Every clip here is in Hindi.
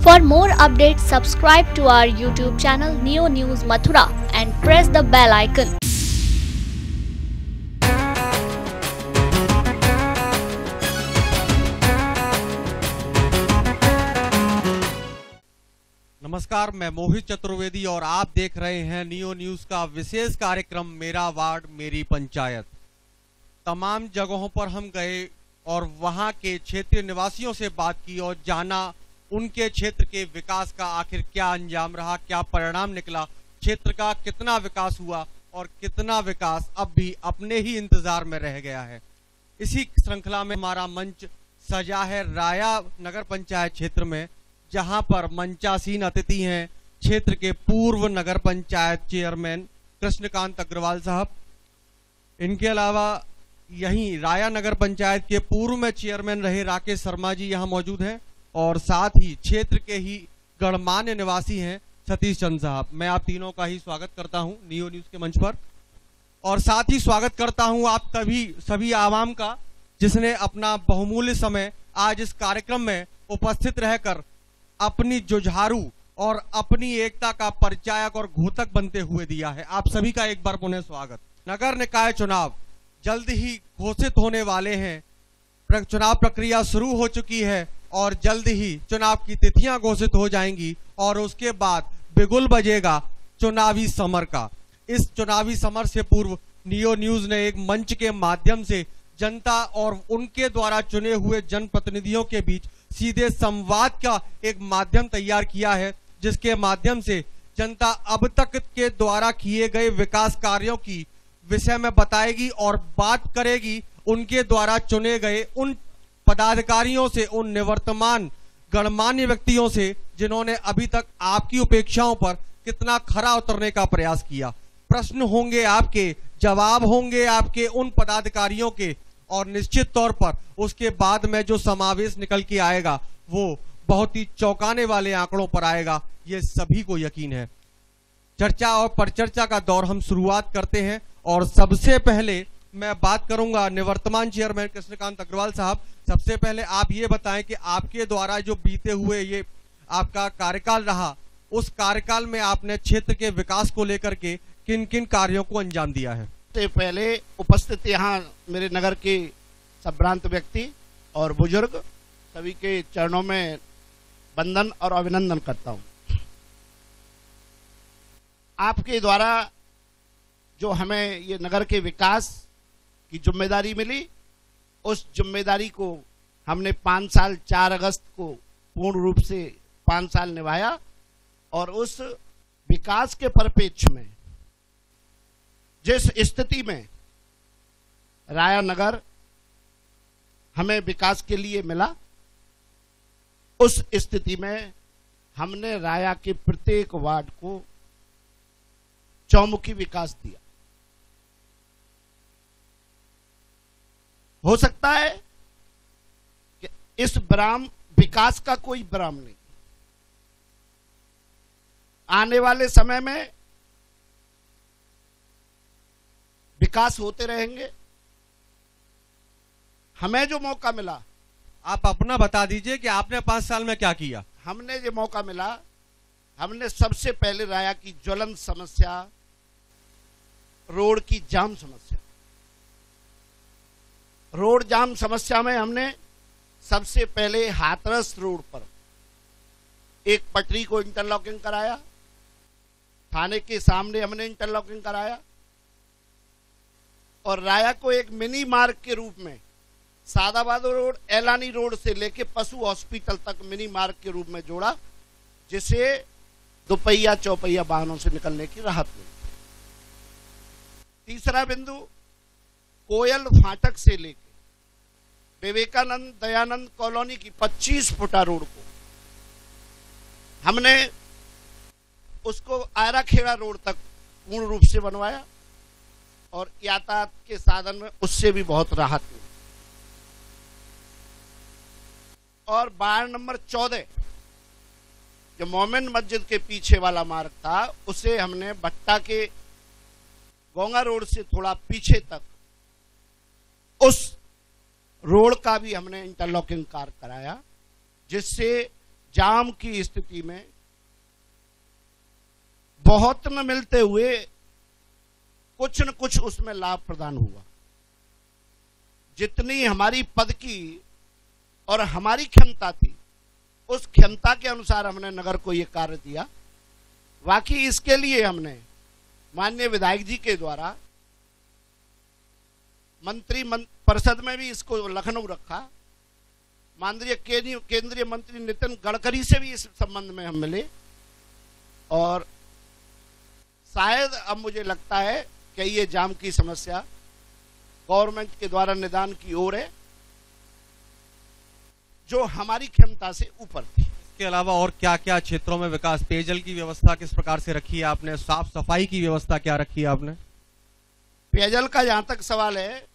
For more updates, subscribe to our YouTube channel Neo News Mathura and press the bell icon. नमस्कार, मैं मोहित चतुर्वेदी और आप देख रहे हैं नियो न्यूज का विशेष कार्यक्रम मेरा वार्ड मेरी पंचायत। तमाम जगहों पर हम गए और वहां के क्षेत्रीय निवासियों से बात की और जाना उनके क्षेत्र के विकास का आखिर क्या अंजाम रहा, क्या परिणाम निकला, क्षेत्र का कितना विकास हुआ और कितना विकास अब भी अपने ही इंतजार में रह गया है। इसी श्रृंखला में हमारा मंच सजा है राया नगर पंचायत क्षेत्र में, जहां पर मंचासीन अतिथि हैं क्षेत्र के पूर्व नगर पंचायत चेयरमैन कृष्णकांत अग्रवाल साहब। इनके अलावा यहीं राया नगर पंचायत के पूर्व में चेयरमैन रहे राकेश शर्मा जी यहां मौजूद हैं और साथ ही क्षेत्र के ही गणमान्य निवासी हैं सतीश चंद साहब। मैं आप तीनों का ही स्वागत करता हूं नियो न्यूज के मंच पर और साथ ही स्वागत करता हूं आप सभी आवाम का, जिसने अपना बहुमूल्य समय आज इस कार्यक्रम में उपस्थित रहकर अपनी जुझारू और अपनी एकता का परिचायक और घोतक बनते हुए दिया है। आप सभी का एक बार पुनः स्वागत। नगर निकाय चुनाव जल्द ही घोषित होने वाले हैं। चुनाव प्रक्रिया शुरू हो चुकी है और जल्द ही चुनाव की तिथियां घोषित हो जाएंगी और उसके बाद बिगुल बजेगा चुनावी समर का। इस चुनावी समर से पूर्व नियो न्यूज ने एक मंच के माध्यम से जनता और उनके द्वारा चुने हुए जनप्रतिनिधियों के बीच सीधे संवाद का एक माध्यम तैयार किया है, जिसके माध्यम से जनता अब तक के द्वारा किए गए विकास कार्यों की विषय में बताएगी और बात करेगी उनके द्वारा चुने गए उन पदाधिकारियों से, उन निवर्तमान गणमान्य व्यक्तियों से जिन्होंने अभी तक आपकी उपेक्षाओं पर कितना खरा उतरने का प्रयास किया। प्रश्न होंगे आपके, जवाब होंगे आपके उन पदाधिकारियों के और निश्चित तौर पर उसके बाद में जो समावेश निकल के आएगा वो बहुत ही चौंकाने वाले आंकड़ों पर आएगा, ये सभी को यकीन है। चर्चा और परिचर्चा का दौर हम शुरुआत करते हैं और सबसे पहले मैं बात करूंगा निवर्तमान चेयरमैन कृष्णकांत अग्रवाल साहब। सबसे पहले आप ये बताएं कि आपके द्वारा जो बीते हुए ये आपका कार्यकाल रहा, उस कार्यकाल में आपने क्षेत्र के विकास को लेकर के किन किन कार्यों को अंजाम दिया है। से पहले उपस्थित यहाँ मेरे नगर के संभ्रांत व्यक्ति और बुजुर्ग सभी के चरणों में वंदन और अभिनंदन करता हूँ। आपके द्वारा जो हमें ये नगर के विकास की जिम्मेदारी मिली, उस जिम्मेदारी को हमने 5 साल 4 अगस्त को पूर्ण रूप से 5 साल निभाया और उस विकास के परिप्रेक्ष्य में जिस स्थिति में राया नगर हमें विकास के लिए मिला, उस स्थिति में हमने राया के प्रत्येक वार्ड को चौमुखी विकास दिया। हो सकता है कि इस विकास का कोई विराम नहीं, आने वाले समय में विकास होते रहेंगे। हमें जो मौका मिला, आप अपना बता दीजिए कि आपने 5 साल में क्या किया। हमने जो मौका मिला, हमने सबसे पहले राया की ज्वलंत समस्या, रोड की जाम समस्या, रोड जाम समस्या में हमने सबसे पहले हाथरस रोड पर एक पटरी को इंटरलॉकिंग कराया, थाने के सामने हमने इंटरलॉकिंग कराया और राया को एक मिनी मार्ग के रूप में सादाबाद रोड, एलानी रोड से लेके पशु हॉस्पिटल तक मिनी मार्ग के रूप में जोड़ा, जिसे दोपहिया चौपहिया वाहनों से निकलने की राहत मिली। तीसरा बिंदु, कोयल फाटक से लेके विवेकानंद दयानंद कॉलोनी की 25 फुटा रोड को हमने उसको आयरा खेड़ा रोड तक पूर्ण रूप से बनवाया और यातायात के साधन में उससे भी बहुत राहत मिली। और वार्ड नंबर 14 जो मोमिन मस्जिद के पीछे वाला मार्ग था, उसे हमने भट्टा के गोंगा रोड से थोड़ा पीछे तक उस रोड का भी हमने इंटरलॉकिंग कार्य कराया, जिससे जाम की स्थिति में बहुत न मिलते हुए कुछ न कुछ उसमें लाभ प्रदान हुआ। जितनी हमारी पद की और हमारी क्षमता थी, उस क्षमता के अनुसार हमने नगर को यह कार्य दिया। वाकई इसके लिए हमने माननीय विधायक जी के द्वारा मंत्री परिषद में भी इसको लखनऊ रखा। माननीय केंद्रीय मंत्री नितिन गडकरी से भी इस संबंध में हम मिले और शायद अब मुझे लगता है कि ये जाम की समस्या गवर्नमेंट के द्वारा निदान की ओर है, जो हमारी क्षमता से ऊपर थी। इसके अलावा और क्या क्या क्षेत्रों में विकास, पेयजल की व्यवस्था किस प्रकार से रखी है आपने, साफ सफाई की व्यवस्था क्या रखी है आपने? पेयजल का जहां तक सवाल है,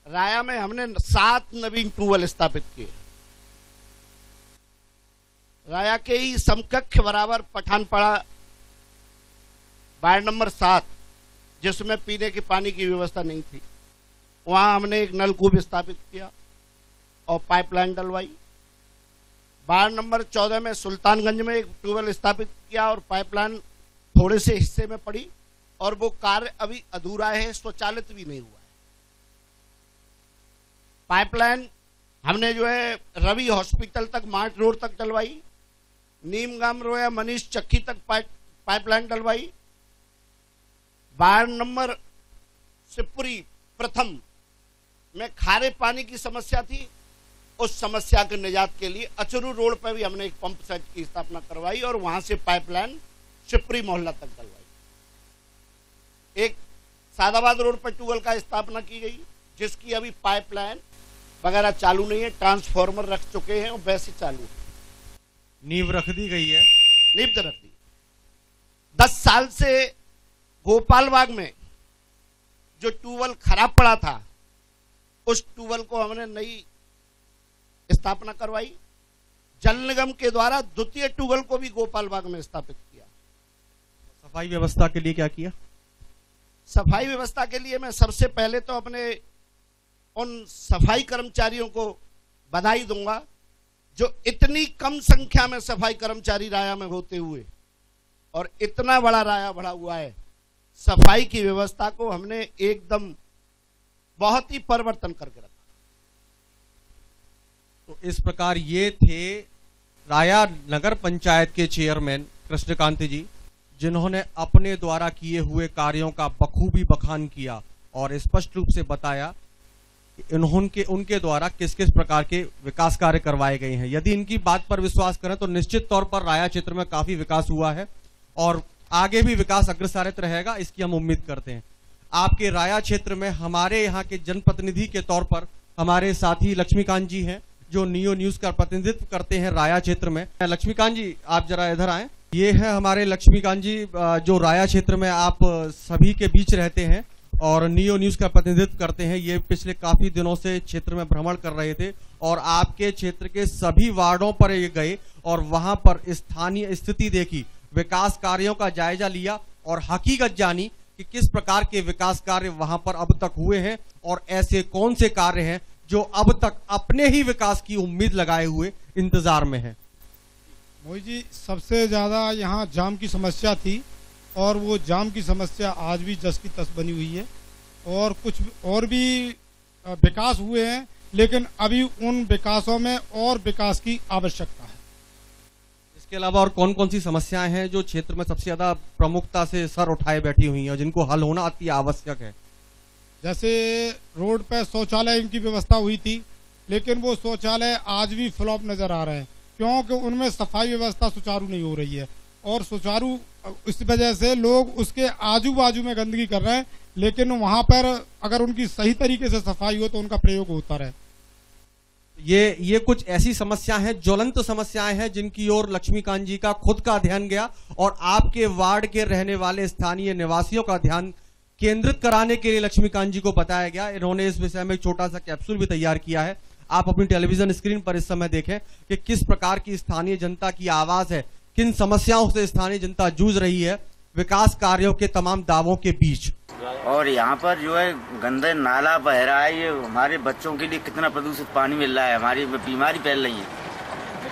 राया में हमने 7 नवीन ट्यूबवेल स्थापित किए। राया के ही समकक्ष बराबर पठानपाड़ा वार्ड नंबर 7, जिसमें पीने के पानी की व्यवस्था नहीं थी, वहां हमने एक नलकूप स्थापित किया और पाइपलाइन डलवाई। वार्ड नंबर 14 में सुल्तानगंज में एक ट्यूबवेल स्थापित किया और पाइपलाइन थोड़े से हिस्से में पड़ी और वो कार्य अभी अधूरा है, स्वचालित भी नहीं हुआ है। पाइपलाइन हमने जो है रवि हॉस्पिटल तक, मार्ट रोड तक डलवाई। नीमगाम रोया मनीष चक्की तक पाइपलाइन डलवाई। वार्ड नंबर शिवपुरी प्रथम में खारे पानी की समस्या थी, उस समस्या के निजात के लिए अचरू रोड पर भी हमने एक पंप सेट की स्थापना करवाई और वहां से पाइपलाइन शिवपुरी मोहल्ला तक डलवाई। एक सादाबाद रोड पर ट्यूबवेल का स्थापना की गई, जिसकी अभी पाइपलाइन वगैरह चालू नहीं है, ट्रांसफार्मर रख चुके हैं और वैसे चालू है। नींव रख दी गई है, नींव तो रख दी। 10 साल से गोपाल बाग में जो ट्यूबवेल खराब पड़ा था, उस ट्यूबवेल को हमने नई स्थापना करवाई। जल निगम के द्वारा द्वितीय ट्यूबवेल को भी गोपाल बाग में स्थापित किया। सफाई व्यवस्था के लिए क्या किया? सफाई व्यवस्था के लिए मैं सबसे पहले तो अपने उन सफाई कर्मचारियों को बधाई दूंगा, जो इतनी कम संख्या में सफाई कर्मचारी राया में होते हुए और इतना बड़ा राया बढ़ा हुआ है। सफाई की व्यवस्था को हमने एकदम बहुत ही परिवर्तन करके रखा। तो इस प्रकार ये थे राया नगर पंचायत के चेयरमैन कृष्णकांत जी, जिन्होंने अपने द्वारा किए हुए कार्यों का बखूबी बखान किया और स्पष्ट रूप से बताया कि उनके द्वारा किस किस प्रकार के विकास कार्य करवाए गए हैं। यदि इनकी बात पर विश्वास करें तो निश्चित तौर पर राया क्षेत्र में काफी विकास हुआ है और आगे भी विकास अग्रसरित रहेगा, इसकी हम उम्मीद करते हैं। आपके राया क्षेत्र में हमारे यहाँ के जनप्रतिनिधि के तौर पर हमारे साथी लक्ष्मीकांत जी हैं, जो नियो न्यूज का प्रतिनिधित्व करते हैं राया क्षेत्र में। लक्ष्मीकांत जी, आप जरा इधर आए। ये है हमारे लक्ष्मीकांत जी, जो राया क्षेत्र में आप सभी के बीच रहते हैं और नियो न्यूज का प्रतिनिधित्व करते हैं। ये पिछले काफी दिनों से क्षेत्र में भ्रमण कर रहे थे और आपके क्षेत्र के सभी वार्डों पर ये गए और वहां पर स्थानीय स्थिति देखी, विकास कार्यों का जायजा लिया और हकीकत जानी कि किस प्रकार के विकास कार्य वहां पर अब तक हुए हैं और ऐसे कौन से कार्य हैं जो अब तक अपने ही विकास की उम्मीद लगाए हुए इंतजार में हैं। मोहित जी, सबसे ज्यादा यहाँ जाम की समस्या थी और वो जाम की समस्या आज भी जस की तस बनी हुई है और कुछ और भी विकास हुए हैं, लेकिन अभी उन विकासों में और विकास की आवश्यकता है। इसके अलावा और कौन कौन सी समस्याएं हैं जो क्षेत्र में सबसे ज्यादा प्रमुखता से सर उठाए बैठी हुई हैं और जिनको हल होना अति आवश्यक है? जैसे रोड पर शौचालय की व्यवस्था हुई थी, लेकिन वो शौचालय आज भी फ्लॉप नजर आ रहे हैं क्योंकि उनमें सफाई व्यवस्था सुचारू नहीं हो रही है और सुचारू इस वजह से लोग उसके आजू बाजू में गंदगी कर रहे हैं, लेकिन वहां पर अगर उनकी सही तरीके से सफाई हो तो उनका प्रयोग होता रहे। ये कुछ ऐसी समस्याएं हैं, ज्वलंत समस्याएं हैं, जिनकी ओर लक्ष्मीकांत जी का खुद का ध्यान गया और आपके वार्ड के रहने वाले स्थानीय निवासियों का ध्यान केंद्रित कराने के लिए लक्ष्मीकांत जी को बताया गया। इन्होंने इस विषय में एक छोटा सा कैप्सूल भी तैयार किया है। आप अपनी टेलीविजन स्क्रीन पर इस समय देखें कि किस प्रकार की स्थानीय जनता की आवाज है, किन समस्याओं से स्थानीय जनता जूझ रही है विकास कार्यों के तमाम दावों के बीच। और यहाँ पर जो है गंदे नाला बह रहा है, ये हमारे बच्चों के लिए कितना प्रदूषित पानी मिल रहा है, हमारी बीमारी फैल रही है।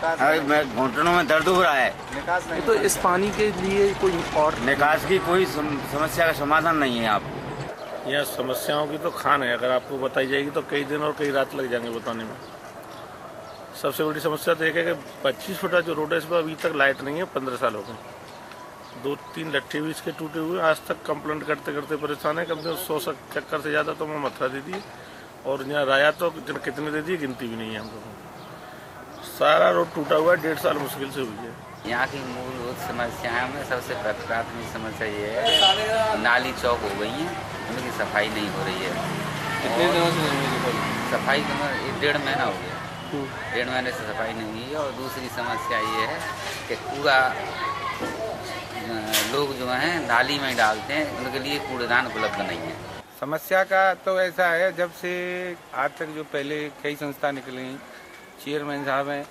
अरे मैं घुटनों में दर्द हो रहा है। निकास नहीं, तो इस पानी के लिए कोई और निकास की कोई समस्या का समाधान नहीं है। आप यहाँ समस्याओं की तो खान है, अगर आपको बताई जाएगी तो कई दिन और कई रात लग जाएंगे बताने में। सबसे बड़ी समस्या तो एक है कि 25 फुटा जो रोड है इस पर अभी तक लाइट नहीं है। 15 साल हो गए, 2-3 लट्ठे भी इसके टूटे हुए, आज तक कंप्लेंट करते करते परेशान है। कम से कम 100 चक्कर से ज़्यादा तो मैं मथुरा दे दी, और यहाँ राया तो कितने दे दी गिनती भी नहीं है हमको। सारा रोड टूटा हुआ है, 1.5 साल मुश्किल से हुई है। यहाँ की मूलभूत समस्याओं में सबसे प्राथमिक समस्या ये है, नाली चौक हो गई हैं, उनकी सफाई नहीं हो रही है। कितने दिनों से नहीं हुई सफाई? 1.5 महीना हो गया, 1.5 महीने से सफाई नहीं हुई है। और दूसरी समस्या ये है कि कूड़ा लोग जो हैं नाली में डालते हैं, उनके लिए कूड़ेदान उपलब्ध नहीं है। समस्या का तो ऐसा है, जब से आज तक जो पहले कई संस्था निकली, चेयरमैन साहब हैं,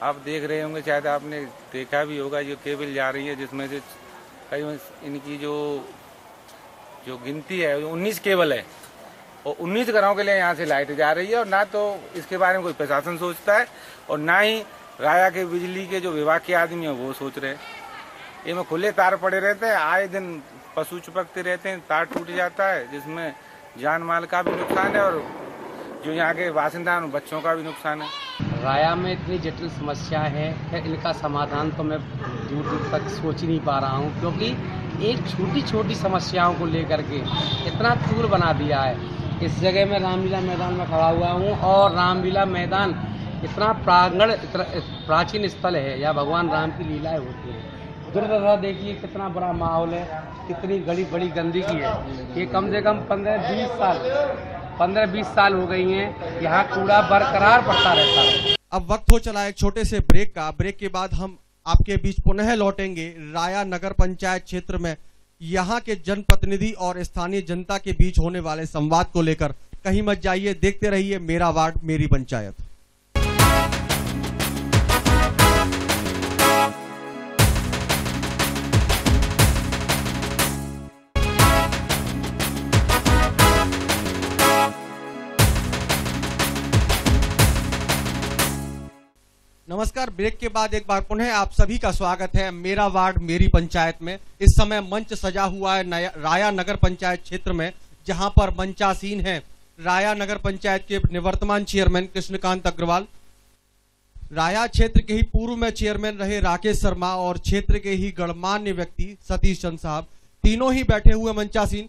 आप देख रहे होंगे, शायद आपने देखा भी होगा, जो केबल जा रही है जिसमें से कई इनकी जो गिनती है 19 केबल है, और 19 घरों के लिए यहाँ से लाइट जा रही है। और ना तो इसके बारे में कोई प्रशासन सोचता है, और ना ही राया के बिजली के जो विभाग के आदमी हैं वो सोच रहे हैं। इनमें खुले तार पड़े रहते हैं, आए दिन पशु चिपकते रहते हैं, तार टूट जाता है, जिसमें जान माल का भी नुकसान है और जो यहाँ के बासिंदा बच्चों का भी नुकसान है। राया में इतनी जटिल समस्या है कि इनका समाधान तो मैं दूर दूर तक सोच ही नहीं पा रहा हूँ, क्योंकि एक छोटी छोटी समस्याओं को लेकर के इतना टूर बना दिया है। इस जगह में रामलीला मैदान में खड़ा हुआ हूँ, और रामलीला मैदान इतना प्रांगण, इतना प्राचीन स्थल है, या भगवान राम की लीलाएँ होती हैं। दूर देखिए कितना बड़ा माहौल है, कितनी बड़ी गंदगी है। ये कम से कम 15-20 साल हो गई हैं, यहाँ कूड़ा बरकरार पड़ता रहता है। अब वक्त हो चला एक छोटे से ब्रेक का। ब्रेक के बाद हम आपके बीच पुनः लौटेंगे राया नगर पंचायत क्षेत्र में यहाँ के जनप्रतिनिधि और स्थानीय जनता के बीच होने वाले संवाद को लेकर। कहीं मत जाइए, देखते रहिए मेरा वार्ड मेरी पंचायत। नमस्कार, ब्रेक के बाद एक बार पुनः आप सभी का स्वागत है मेरा वार्ड मेरी पंचायत में। इस समय मंच सजा हुआ है राया नगर पंचायत क्षेत्र में, जहां पर मंचासीन है राया नगर पंचायत के निवर्तमान चेयरमैन कृष्णकांत अग्रवाल, राया क्षेत्र के ही पूर्व में चेयरमैन रहे राकेश शर्मा, और क्षेत्र के ही गणमान्य व्यक्ति सतीश चंद साहब, तीनों ही बैठे हुए मंचासीन।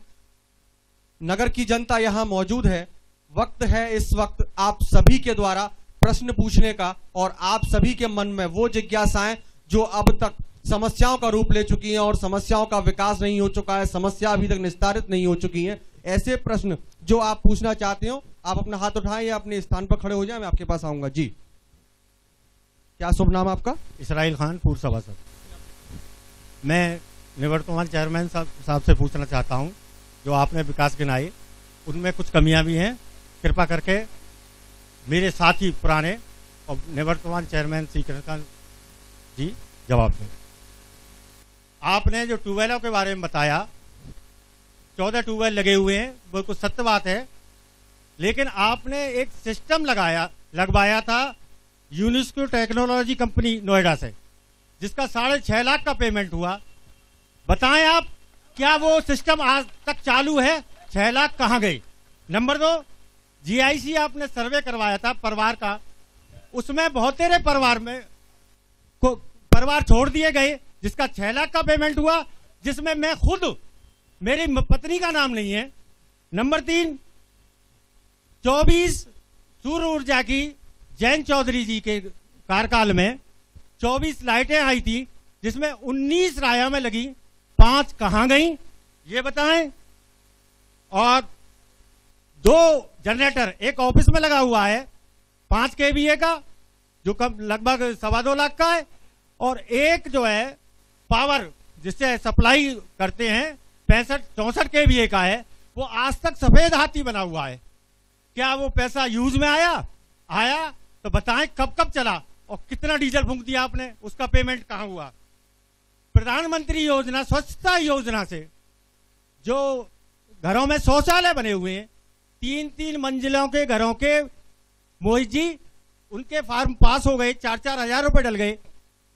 नगर की जनता यहाँ मौजूद है। वक्त है इस वक्त आप सभी के द्वारा प्रश्न पूछने का, और आप सभी के मन में वो जिज्ञासाएं जो अब तक समस्याओं का रूप ले चुकी हैं और समस्याओं का विकास नहीं हो चुका है, समस्या अभी तक निस्तारित नहीं हो चुकी हैं, ऐसे प्रश्न जो आप पूछना चाहते हो, आप अपना हाथ उठाएं या अपने स्थान पर खड़े हो जाएं, मैं आपके पास आऊंगा। जी, क्या शुभ नाम आपका? इसराइल खान, पूर्व सभासद। मैं निवर्तमान चेयरमैन साहब से पूछना चाहता हूं, जो आपने विकास गिनाए उनमें कुछ कमियां भी हैं, कृपा करके मेरे साथी पुराने और निवर्तमान चेयरमैन श्री कृष्णकांत जी जवाब दें। आपने जो ट्यूबवेलों के बारे में बताया, 14 ट्यूबवेल लगे हुए हैं, बिल्कुल सत्य बात है, लेकिन आपने एक सिस्टम लगवाया था यूनिस्को टेक्नोलॉजी कंपनी नोएडा से, जिसका 6.5 लाख का पेमेंट हुआ। बताएं आप, क्या वो सिस्टम आज तक चालू है? 6 लाख कहाँ गए? नंबर 2, जीआईसी आपने सर्वे करवाया था परिवार का, उसमें बहुत तेरे परिवार छोड़ दिए गए, जिसका 6 लाख का पेमेंट हुआ, जिसमें मैं खुद, मेरी पत्नी का नाम नहीं है। नंबर 3, 24 सूर्य ऊर्जा की जैन चौधरी जी के कार्यकाल में 24 लाइटें आई थी, जिसमें 19 राया में लगी, 5 कहां गई ये बताएं। और 2 जनरेटर एक ऑफिस में लगा हुआ है 5 kVA का, जो कम लगभग 2.25 लाख का है, और एक जो है पावर जिससे सप्लाई करते हैं 64 kVA का है, वो आज तक सफेद हाथी बना हुआ है। क्या वो पैसा यूज में आया तो बताएं, कब चला और कितना डीजल फूंक दिया आपने, उसका पेमेंट कहां हुआ? प्रधानमंत्री योजना, स्वच्छता योजना से जो घरों में शौचालय बने हुए हैं, 3-3 मंजिलों के घरों के, मोहित जी उनके फार्म पास हो गए, 4-4 हजार रुपए डल गए।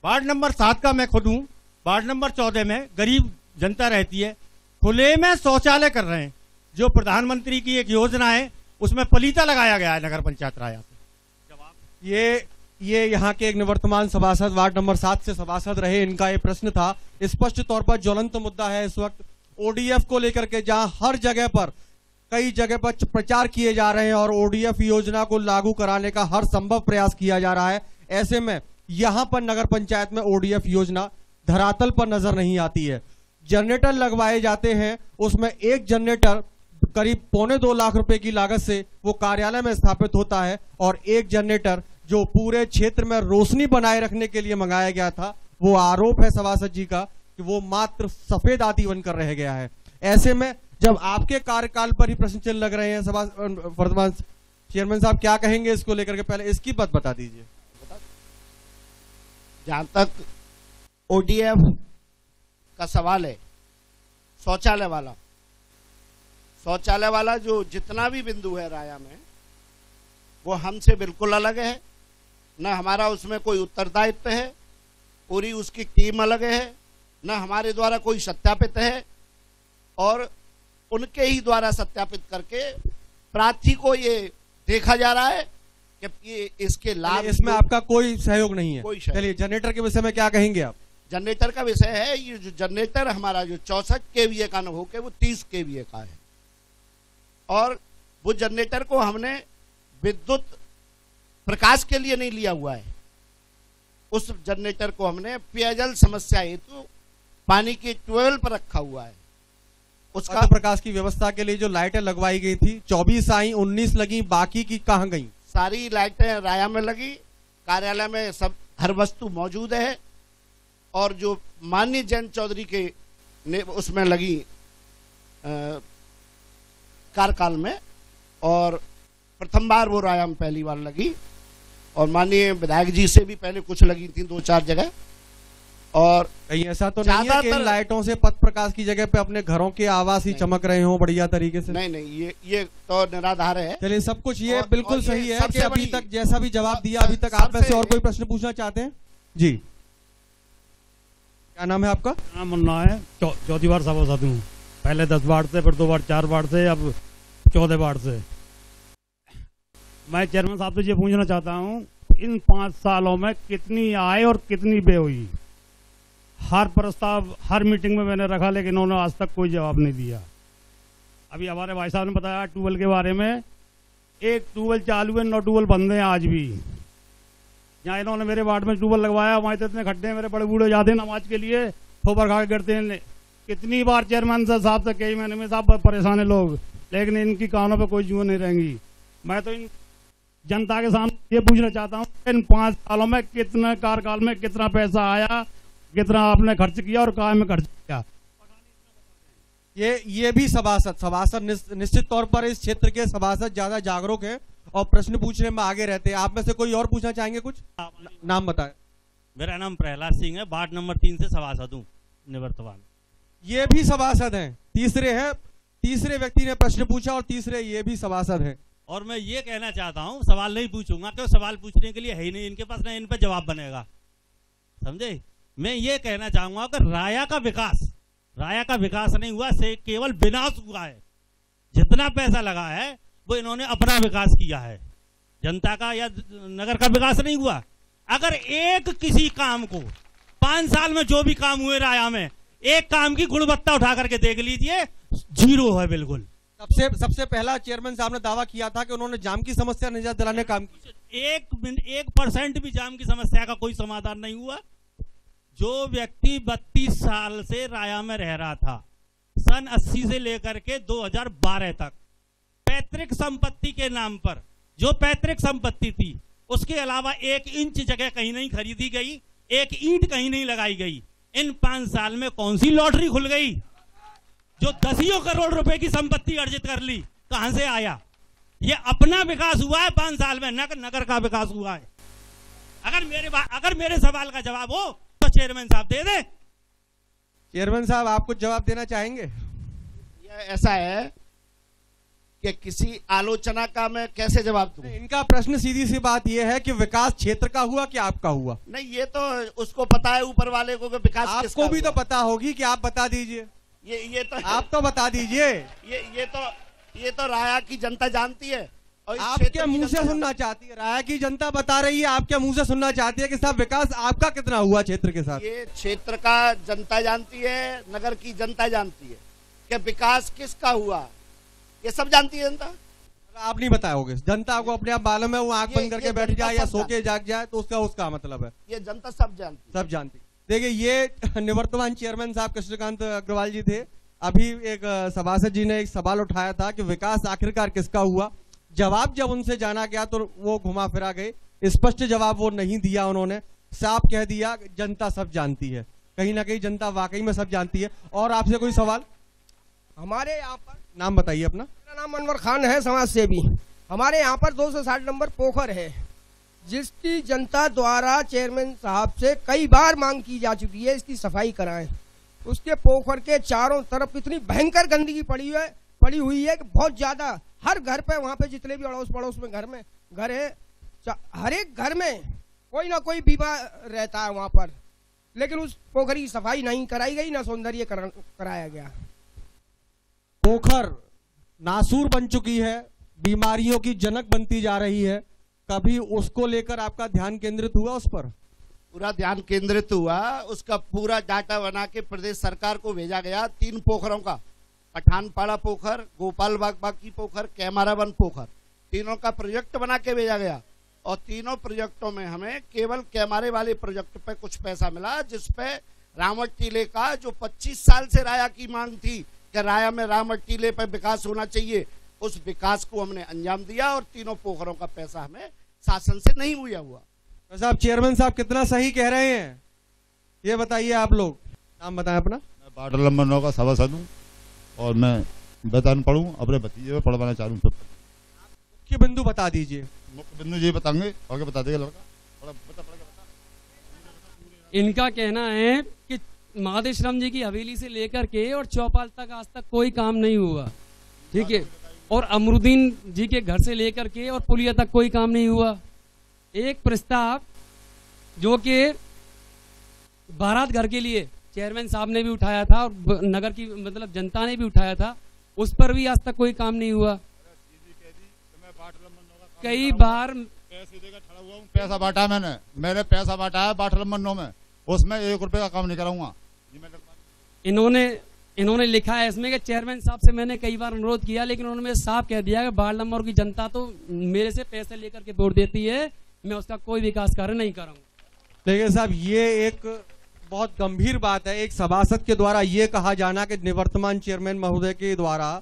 वार्ड नंबर 7 का मैं खुद हूँ, वार्ड नंबर 14 में गरीब जनता रहती है, खुले में शौचालय कर रहे हैं। जो प्रधानमंत्री की एक योजना है उसमें पलीता लगाया गया है नगर पंचायत राया से। ये यहाँ के एक निवर्तमान सभासद वार्ड नंबर 7 से सभासद रहे, इनका ये प्रश्न था। स्पष्ट तौर पर ज्वलंत मुद्दा है इस वक्त ओडीएफ को लेकर के, जहां हर जगह पर कई जगह पर प्रचार किए जा रहे हैं और ओडीएफ योजना को लागू कराने का हर संभव प्रयास किया जा रहा है। ऐसे में यहां पर नगर पंचायत में ओडीएफ योजना धरातल पर नजर नहीं आती है। जनरेटर लगवाए जाते हैं, उसमें एक जनरेटर करीब 1.25 लाख रुपए की लागत से वो कार्यालय में स्थापित होता है, और एक जनरेटर जो पूरे क्षेत्र में रोशनी बनाए रखने के लिए मंगाया गया था, वो आरोप है सभासद जी का कि वो मात्र सफेद आती बनकर रह गया है। ऐसे में जब आपके कार्यकाल पर ही प्रश्न चिन्ह लग रहे हैं, सभा वर्तमान चेयरमैन साहब क्या कहेंगे इसको लेकर के? पहले इसकी बात बता दीजिए। जहां तक ओडीएफ का सवाल है, शौचालय वाला जो जितना भी बिंदु है राया में, वो हमसे बिल्कुल अलग है। न हमारा उसमें कोई उत्तरदायित्व है, पूरी उसकी टीम अलग है, न हमारे द्वारा कोई सत्यापित है, और उनके ही द्वारा सत्यापित करके प्रार्थी को ये देखा जा रहा है कि ये इसके लाभ। इसमें आपका कोई सहयोग नहीं है? चलिए, जनरेटर के विषय में क्या कहेंगे आप? जनरेटर का विषय है, ये जो जनरेटर हमारा जो 64 केवीए का न होके वो 30 केवीए का है, और वो जनरेटर को हमने विद्युत प्रकाश के लिए नहीं लिया हुआ है। उस जनरेटर को हमने पेयजल समस्या हेतु पानी की ट्यूबवेल पर रखा हुआ है। उसका प्रकाश की व्यवस्था के लिए जो लाइटें लगवाई गई थी 24 आई, 19 लगी, बाकी की कहां गई? सारी लाइटें राया में लगी, कार्यालय में सब हर वस्तु मौजूद है, और जो माननीय जयंत चौधरी के ने उसमें लगी कार्यकाल में, और प्रथम बार वो राया में पहली बार लगी, और माननीय विधायक जी से भी पहले कुछ लगी थी 2-4 जगह। और कहीं ऐसा तो नहीं है कि इन लाइटों से पथ प्रकाश की जगह पे अपने घरों के आवास ही चमक रहे हो बढ़िया तरीके से? नहीं, ये तो निराधार है। चलिए, सब कुछ ये बिल्कुल सही है कि अभी तक जैसा भी जवाब दिया, अभी तक आप में से और कोई प्रश्न पूछना चाहते हैं? जी, क्या नाम है आपका? नाम मुन्ना है, 14 बार सभासद हूँ। पहले 10 वार्ड से, फिर 2 बार 4 वार्ड से, अब 14 वार्ड से। मैं चेयरमैन साहब से ये पूछना चाहता हूँ, इन 5 सालों में कितनी आय और कितनी व्यय हुई? हर प्रस्ताव हर मीटिंग में मैंने रखा, लेकिन उन्होंने आज तक कोई जवाब नहीं दिया। अभी हमारे भाई साहब ने बताया ट्यूबवेल के बारे में, एक ट्यूबवेल चालू है, 9 ट्यूबवेल बंद हैं आज भी। जहाँ इन्होंने मेरे वार्ड में ट्यूबवेल लगवाया, वहाँ तो इतने खड्डे हैं, मेरे बड़े बूढ़े जाते हैं नमाज के लिए, ठोकर खा के गिरते हैं। कितनी बार चेयरमैन साहब से कई महीने में साहब परेशान है लोग, लेकिन इनकी कानों पर कोई जुआ नहीं रहेंगी। मैं तो इन जनता के सामने ये पूछना चाहता हूँ, इन 5 सालों में कितने कार्यकाल में कितना पैसा आया, कितना आपने खर्च किया और कहाँ में खर्च किया? ये भी सभासद निश्चित तौर पर इस क्षेत्र के सभासद ज्यादा जागरूक हैं और प्रश्न पूछने में आगे रहते हैं। आप में से कोई और पूछना चाहेंगे कुछ? नाम बताएं। मेरा नाम प्रहलाद सिंह है, वार्ड नंबर 3 से सभासद हूँ निवर्तमान। ये भी सभासद हैं, तीसरे व्यक्ति ने प्रश्न पूछा और तीसरे ये भी सभासद हैं। और मैं ये कहना चाहता हूँ, सवाल नहीं पूछूंगा क्यों, सवाल पूछने के लिए है ही नहीं इनके पास, ना इन पर जवाब बनेगा, समझे। मैं ये कहना चाहूंगा कि राया का विकास नहीं हुआ, से केवल विनाश हुआ है। जितना पैसा लगा है वो इन्होंने अपना विकास किया है, जनता का या नगर का विकास नहीं हुआ। अगर एक किसी काम को 5 साल में जो भी काम हुए राया में, एक काम की गुणवत्ता उठा करके देख लीजिए, 0 है बिल्कुल। सबसे पहला चेयरमैन साहब ने दावा किया था कि उन्होंने जाम की समस्या निजात दिलाने काम किया। 1% भी जाम की समस्या का कोई समाधान नहीं हुआ। जो व्यक्ति 32 साल से राया में रह रहा था, सन 80 से लेकर के 2012 तक, पैतृक संपत्ति के नाम पर जो पैतृक संपत्ति थी, उसके अलावा 1 इंच जगह कहीं नहीं खरीदी गई, 1 ईंट कहीं नहीं लगाई गई। इन 5 साल में कौन सी लॉटरी खुल गई जो 10 करोड़ रुपए की संपत्ति अर्जित कर ली? कहां से आया? ये अपना विकास हुआ है 5 साल में, नगर का विकास हुआ है। अगर मेरे सवाल का जवाब हो तो चेयरमैन साहब दे दे। चेयरमैन साहब, आप कुछ जवाब देना चाहेंगे? यह ऐसा है कि किसी आलोचना का मैं कैसे जवाब दूं? इनका प्रश्न सीधी सी बात यह है कि विकास क्षेत्र का हुआ कि आपका हुआ? नहीं, ये तो उसको पता है ऊपर वाले को कि विकास किसका आपको भी हुआ। तो पता होगी कि आप बता दीजिए। ये तो आप तो बता दीजिए। ये तो राया की जनता जानती है और आपके मुंह से सुनना चाहती है। राया की जनता बता रही है, आपके मुंह से सुनना चाहती है कि साहब विकास आपका कितना हुआ क्षेत्र के साथ। ये क्षेत्र का जनता जानती है, नगर की जनता जानती है कि विकास किसका हुआ, ये सब जानती है जनता। आप नहीं बताओगे, जनता को अपने आप मालूम है, वो आंख बंद करके बैठ जाए या सो के जाग जाए तो उसका मतलब है। ये जनता सब जानती। देखिए, ये निवर्तमान चेयरमैन साहब कृष्णकांत अग्रवाल जी थे। अभी एक सभासद जी ने एक सवाल उठाया था कि विकास आखिरकार किसका हुआ। जवाब जब उनसे जाना गया तो वो घुमा फिरा गए, स्पष्ट जवाब वो नहीं दिया। उन्होंने साफ कह दिया जनता सब जानती है। कहीं ना कहीं जनता वाकई में सब जानती है। और आपसे कोई सवाल? हमारे यहाँ पर, नाम बताइए अपना। मेरा नाम अनवर खान है, समाज सेवी। हमारे यहाँ पर 260 नंबर पोखर है, जिसकी जनता द्वारा चेयरमैन साहब से कई बार मांग की जा चुकी है इसकी सफाई कराएं। उसके पोखर के चारों तरफ इतनी भयंकर गंदगी पड़ी हुई है कि बहुत ज्यादा। हर घर पे, वहाँ पे जितने भी अड़ोस पड़ोस में घर है, हर एक घर में कोई ना कोई बीमार रहता है वहाँ पर, लेकिन उस पोखर की सफाई नहीं कराई गई, ना सौंदर्य कराया गया। पोखर नासूर बन चुकी है, बीमारियों की जनक बनती जा रही है। कभी उसको लेकर आपका ध्यान केंद्रित हुआ? उस पर पूरा ध्यान केंद्रित हुआ। उसका पूरा डाटा बना के प्रदेश सरकार को भेजा गया। 3 पोखरों का, पठानपाड़ा पोखर, गोपाल बाग बाकी पोखर, कैमरावन पोखर, तीनों का प्रोजेक्ट बना के भेजा गया। और तीनों प्रोजेक्टों में हमें केवल कैमरे वाले प्रोजेक्ट पे कुछ पैसा मिला, जिसपे रामट टीले का जो 25 साल से राया की मांग थी कि राया में रामट टीले पे विकास होना चाहिए, उस विकास को हमने अंजाम दिया। और तीनों पोखरों का पैसा हमें शासन से नहीं हुआ। तो साहब, चेयरमैन साहब कितना सही कह रहे हैं ये बताइए आप लोग। नाम बताएं अपना। मैं वार्ड नंबर 9 का सभासद हूँ और मैं वेतन पढ़ूँ, अपने भतीजे में पढ़वाना चाह रहा हूँ। मुख्य बिंदु बता दीजिए। मुख्य बिंदु जी बताएंगे और बता देगा लड़का। इनका कहना है कि महादेश्वरम जी की हवेली से लेकर के और चौपाल तक आज तक कोई काम नहीं हुआ, ठीक है। और अमरुद्दीन जी के घर से लेकर के और पुलिया तक कोई काम नहीं हुआ। एक प्रस्ताव जो कि बारात घर के लिए चेयरमैन साहब ने भी उठाया था और नगर की मतलब जनता ने भी उठाया था, उस पर भी आज तक कोई काम नहीं हुआ। कई बार पैसा बांटा मैंने पैसा बांटा है वार्ड नंबर 9 में, उसमें 1 रुपए का काम नहीं कराऊंगा। इन्होंने लिखा है इसमें कि चेयरमैन साहब से मैंने कई बार अनुरोध किया, लेकिन उन्होंने साफ कह दिया कि वार्ड नंबर की जनता तो मेरे से पैसे लेकर के वोट देती है, मैं उसका कोई विकास कार्य नहीं करूंगा। देखिए साहब, ये एक बहुत गंभीर बात है। एक सभासद के द्वारा ये कहा जाना कि निवर्तमान चेयरमैन महोदय के द्वारा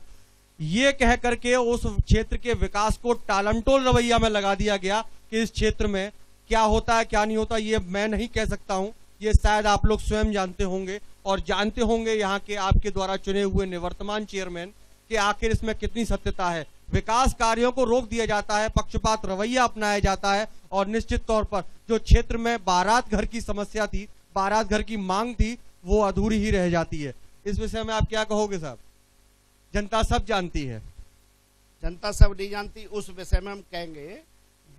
ये कह करके उस क्षेत्र के विकास को टालमटोल रवैया में लगा दिया गया कि इस क्षेत्र में क्या होता है क्या नहीं होता ये मैं नहीं कह सकता हूं। ये शायद आप लोग स्वयं जानते होंगे और जानते होंगे यहाँ के आपके द्वारा चुने हुए निवर्तमान चेयरमैन कि आखिर इसमें कितनी सत्यता है। विकास कार्यों को रोक दिया जाता है, पक्षपात रवैया अपनाया जाता है और निश्चित तौर पर जो क्षेत्र में बारात घर की समस्या थी, बारात घर की मांग थी, वो अधूरी ही रह जाती है। इस विषय में आप क्या कहोगे साहब? जनता सब जानती है। जनता सब नहीं जानती। उस विषय में हम कहेंगे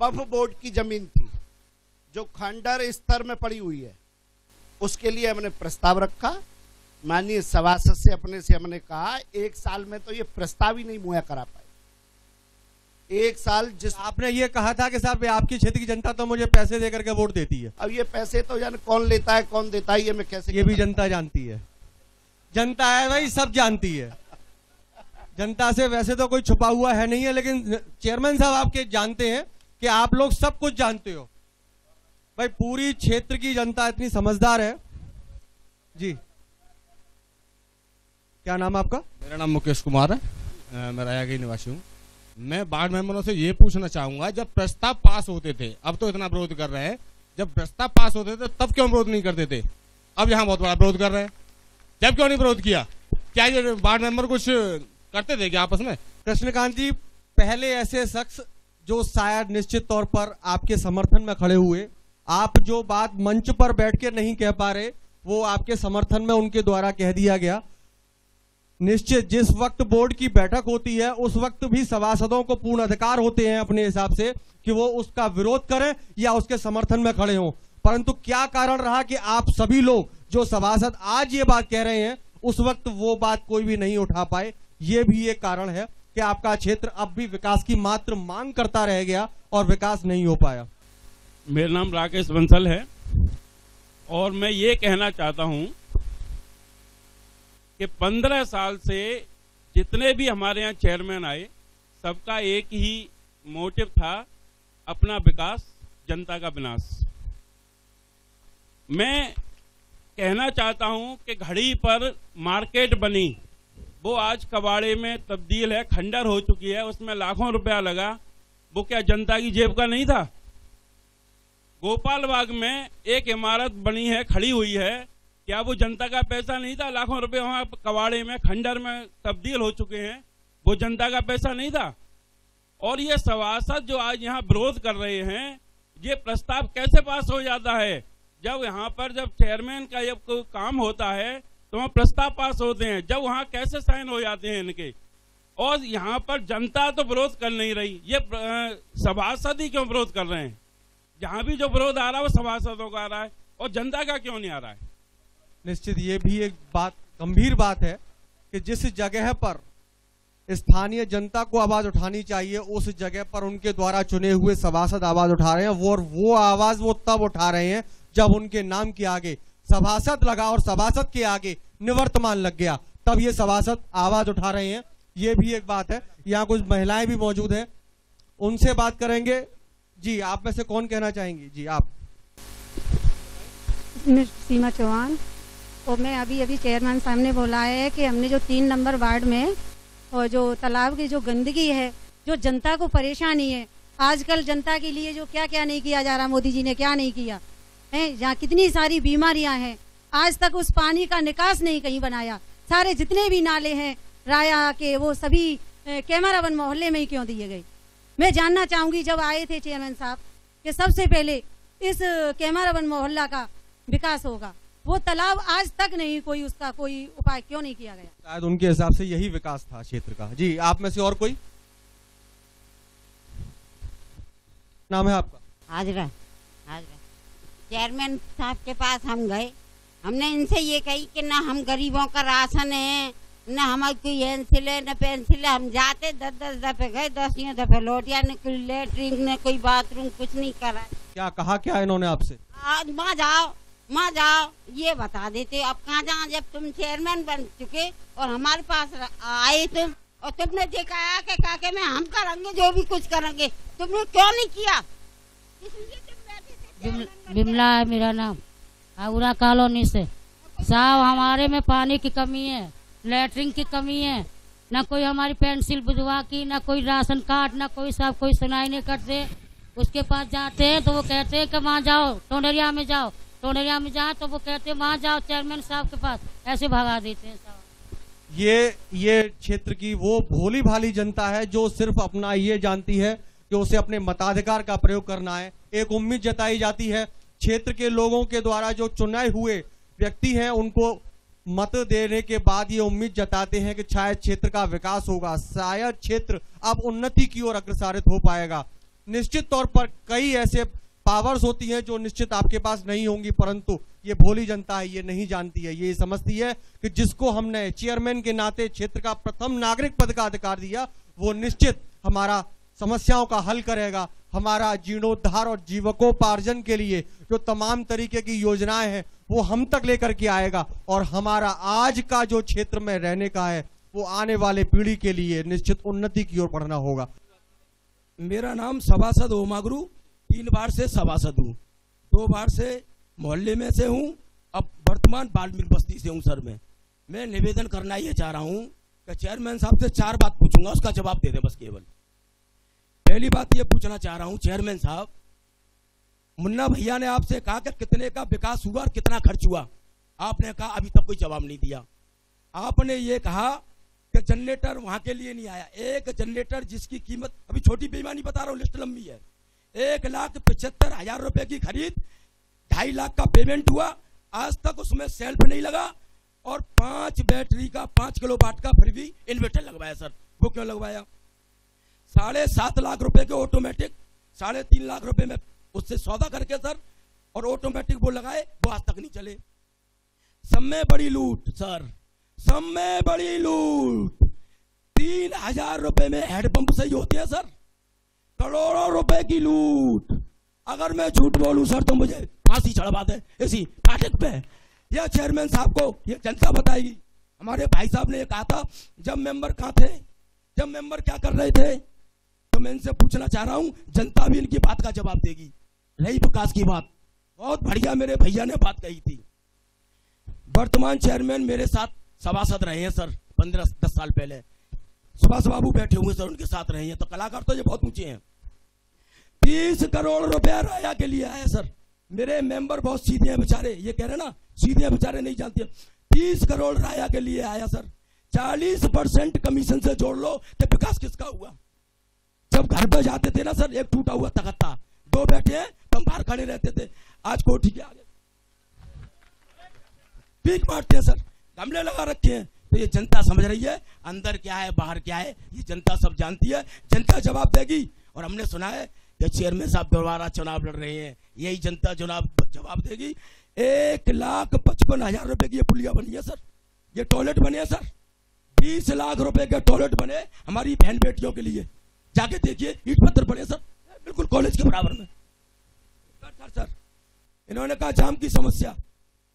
वक्फ बोर्ड की जमीन थी जो खंडर स्तर में पड़ी हुई है, उसके लिए हमने प्रस्ताव रखा। माननीय सभासद से अपने से हमने कहा 1 साल में तो ये प्रस्ताव ही नहीं मुहैया करा पाए। 1 साल जिस आपने ये कहा था कि साहब आपकी क्षेत्र की जनता तो मुझे पैसे देकर के वोट देती है। अब ये पैसे तो जाने कौन लेता है कौन देता है, ये मैं कैसे? ये भी जनता जानती है। जनता है भाई, सब जानती है। जनता से वैसे तो कोई छुपा हुआ है नहीं है, लेकिन चेयरमैन साहब आपके जानते हैं कि आप लोग सब कुछ जानते हो। भाई पूरी क्षेत्र की जनता इतनी समझदार है। जी, क्या नाम आपका? मेरा नाम मुकेश कुमार है, मैं राया के निवासी हूँ। मैं वार्ड मेंबरों से ये पूछना चाहूंगा, जब प्रस्ताव पास होते थे, अब तो इतना विरोध कर रहे हैं, जब प्रस्ताव पास होते थे तब क्यों विरोध नहीं करते थे? अब यहाँ बहुत बड़ा विरोध कर रहे हैं, जब क्यों नहीं विरोध किया? क्या ये वार्ड मेंबर कुछ करते थे क्या आपस में? कृष्णकांत जी, पहले ऐसे शख्स जो शायद निश्चित तौर पर आपके समर्थन में खड़े हुए, आप जो बात मंच पर बैठ के नहीं कह पा रहे वो आपके समर्थन में उनके द्वारा कह दिया गया। निश्चित जिस वक्त बोर्ड की बैठक होती है उस वक्त भी सभासदों को पूर्ण अधिकार होते हैं अपने हिसाब से कि वो उसका विरोध करें या उसके समर्थन में खड़े हों, परंतु क्या कारण रहा कि आप सभी लोग जो सभासद आज ये बात कह रहे हैं उस वक्त वो बात कोई भी नहीं उठा पाए? ये भी एक कारण है कि आपका क्षेत्र अब भी विकास की मात्र मांग करता रह गया और विकास नहीं हो पाया। मेरा नाम राकेश बंसल है और मैं ये कहना चाहता हूं कि 15 साल से जितने भी हमारे यहाँ चेयरमैन आए सबका एक ही मोटिव था, अपना विकास, जनता का विनाश। मैं कहना चाहता हूं कि घड़ी पर मार्केट बनी वो आज कबाड़े में तब्दील है, खंडर हो चुकी है, उसमें लाखों रुपया लगा, वो क्या जनता की जेब का नहीं था? गोपाल बाग में एक इमारत बनी है, खड़ी हुई है, क्या वो जनता का पैसा नहीं था? लाखों रुपए वहां कबाड़े में, खंडर में तब्दील हो चुके हैं, वो जनता का पैसा नहीं था? और ये सभासद जो आज यहाँ विरोध कर रहे हैं, ये प्रस्ताव कैसे पास हो जाता है? जब यहाँ पर जब चेयरमैन का जब कोई काम होता है तो वहाँ प्रस्ताव पास होते हैं, जब वहाँ कैसे साइन हो जाते हैं इनके? और यहाँ पर जनता तो विरोध कर नहीं रही, ये सभासद ही क्यों विरोध कर रहे हैं? जहाँ भी जो विरोध आ रहा है वो सभासदों का आ रहा है और जनता का क्यों नहीं आ रहा है? निश्चित ये भी एक बात, गंभीर बात है कि जिस जगह पर स्थानीय जनता को आवाज उठानी चाहिए उस जगह पर उनके द्वारा चुने हुए सभासद आवाज उठा रहे हैं, वो आवाज वो तब उठा रहे हैं जब उनके नाम के आगे सभासद लगा और सभासद के आगे निवर्तमान लग गया, तब ये सभासद आवाज उठा रहे हैं। ये भी एक बात है। यहाँ कुछ महिलाएं भी मौजूद हैं, उनसे बात करेंगे। जी, आप में से कौन कहना चाहेंगी? जी आप। सीमा चौहान। और मैं अभी चेयरमैन साहब ने बोला है कि हमने जो 3 नंबर वार्ड में और जो तालाब की जो गंदगी है, जो जनता को परेशानी है, आजकल जनता के लिए जो क्या क्या नहीं किया जा रहा, मोदी जी ने क्या नहीं किया है, जहाँ कितनी सारी बीमारियां हैं, आज तक उस पानी का निकास नहीं कहीं बनाया। सारे जितने भी नाले हैं राया के वो सभी कैमराबंद मोहल्ले में ही क्यों दिए गए? मैं जानना चाहूंगी, जब आए थे चेयरमैन साहब कि सबसे पहले इस कैमराबंद मोहल्ला का विकास होगा, वो तालाब आज तक नहीं कोई उसका कोई उपाय क्यों नहीं किया गया? शायद उनके हिसाब से यही विकास था क्षेत्र का। जी, आप में से और कोई? नाम है आपका? हाजरा। चेयरमैन साहब के पास हम गए, हमने इनसे ये कही कि ना हम गरीबों का राशन है, न हमारी कोई पेंसिल है, न पेंसिल है। हम जाते 10 दफे गए, 10 दफे लौट या न कोई लेटरिन न कोई बाथरूम, कुछ नहीं करा। क्या कहा क्या इन्होंने आपसे? आज माँ जाओ ये बता देते। अब कहाँ जाओ, जब तुम चेयरमैन बन चुके और हमारे पास आए तुम और तुमने दिखाया कि काके में हम करेंगे जो भी कुछ करेंगे, तुमने क्यों नहीं किया? बिमला है मेरा नाम, आगुरा कॉलोनी से। साहब, हमारे में पानी की कमी है, लेटरिन की कमी है, ना कोई हमारी पेंसिल बुझवा की, ना कोई राशन कार्ड, ना कोई साहब कोई सुनाई नहीं करते। उसके पास जाते हैं तो वो कहते हैं कि वहाँ जाओ, टोंडरिया में जाओ, टोंडरिया में जाओ तो वो कहते हैं वहाँ जाओ चेयरमैन साहब के पास, ऐसे भगा देते हैं साहब। ये क्षेत्र की वो भोली भाली जनता है जो सिर्फ अपना ये जानती है कि उसे अपने मताधिकार का प्रयोग करना है। एक उम्मीद जताई जाती है क्षेत्र के लोगों के द्वारा, जो चुने हुए व्यक्ति हैं उनको मत देने के बाद ये उम्मीद जताते हैं कि शायद क्षेत्र का विकास होगा, शायद क्षेत्र अब उन्नति की ओर अग्रसरित हो पाएगा। निश्चित तौर पर कई ऐसे पावर्स होती हैं जो निश्चित आपके पास नहीं होंगी, परंतु ये भोली जनता है, ये नहीं जानती है, ये समझती है कि जिसको हमने चेयरमैन के नाते क्षेत्र का प्रथम नागरिक पद का अधिकार दिया वो निश्चित हमारा समस्याओं का हल करेगा, हमारा जीर्णोद्धार और जीविकोपार्जन के लिए जो तमाम तरीके की योजनाएं हैं वो हम तक लेकर के आएगा, और हमारा आज का जो क्षेत्र में रहने का है वो आने वाले पीढ़ी के लिए निश्चित उन्नति की ओर बढ़ना होगा। मेरा नाम सभासद ओमागुरु, 3 बार से सभासद हूँ, 2 बार से मोहल्ले में से हूँ, अब वर्तमान वाल्मीकि बस्ती से हूँ। सर मैं निवेदन करना ये चाह रहा हूँ कि चेयरमैन साहब से 4 बात पूछूंगा, उसका जवाब दे दें बस केवल। पहली बात ये पूछना चाह रहा हूँ, चेयरमैन साहब, मुन्ना भैया ने आपसे कहा कि कितने का विकास हुआ और कितना खर्च हुआ, आपने कहा अभी तक कोई जवाब नहीं दिया। आपने ये कहा कि जनरेटर वहां के लिए नहीं आया, एक जनरेटर जिसकी कीमत, अभी छोटी बेईमानी बता रहा हूँ, लिस्ट लंबी है, 1,75,000 रुपए की खरीद, 2.5 लाख का पेमेंट हुआ, आज तक उसमें सेल्फ नहीं लगा, और 5 बैटरी का 5 किलोवाट का फिर भी इन्वर्टर लगवाया सर। वो क्यों लगवाया? 7.5 लाख रुपए के ऑटोमेटिक 3.5 लाख रुपए में उससे सौदा करके सर, और ऑटोमेटिक वो लगाए, वो आज तक नहीं चले। सब में बड़ी लूट सर, सब में बड़ी लूट। 3,000 रुपए में हैंडपंप सही होते हैं सर, करोड़ों रुपए की लूट। अगर मैं झूठ बोलूं सर तो मुझे फांसी चढ़वा दे इसी फाटक पे। यह चेयरमैन साहब को ये जनता बताएगी। हमारे भाई साहब ने ये कहा था, जब मेंबर कहाँ थे, जब मेंबर क्या कर रहे थे, तो मैं इनसे पूछना चाह रहा हूं, जनता भी इनकी बात का जवाब देगी। रही विकास की बात, बहुत बढ़िया मेरे भैया ने बात कही थी। वर्तमान चेयरमैन मेरे साथ सभासद रहे हैं सर 15-10 साल पहले। सुभाष बाबू बैठे हुए सर, उनके साथ रहे हैं, तो कलाकार तो ये बहुत ऊंचे हैं। 30 करोड़ रुपया राया के लिए आया सर। मेरे मेंबर बहुत सीधे हैं बेचारे, ये कह रहे ना सीधे हैं बेचारे, नहीं जानते। 30 करोड़ राया के लिए आया सर। 40% कमीशन से जोड़ लो तो विकास किसका हुआ? जब घर पे जाते थे ना सर, एक टूटा हुआ तख्ता, 2 बैठे हैं, तो हम बाहर खड़े रहते थे। आज कोठी के आगे पीक मारते हैं सर, गमले लगा रखे हैं। तो ये जनता समझ रही है अंदर क्या है बाहर क्या है, ये जनता सब जानती है। जनता जवाब देगी। और हमने सुना है कि चेयरमैन साहब दोबारा चुनाव लड़ रहे हैं, यही जनता जवाब देगी। 1,55,000 रुपए की ये पुलिया बनी है सर, ये टॉयलेट बने हैं सर। 20 लाख रुपए के टॉयलेट बने हमारी बहन बेटियों के लिए। जाके देखिए, ईट पत्थर पड़े सर, बिल्कुल कॉलेज के बराबर में सर। इन्होंने कहा जाम की समस्या,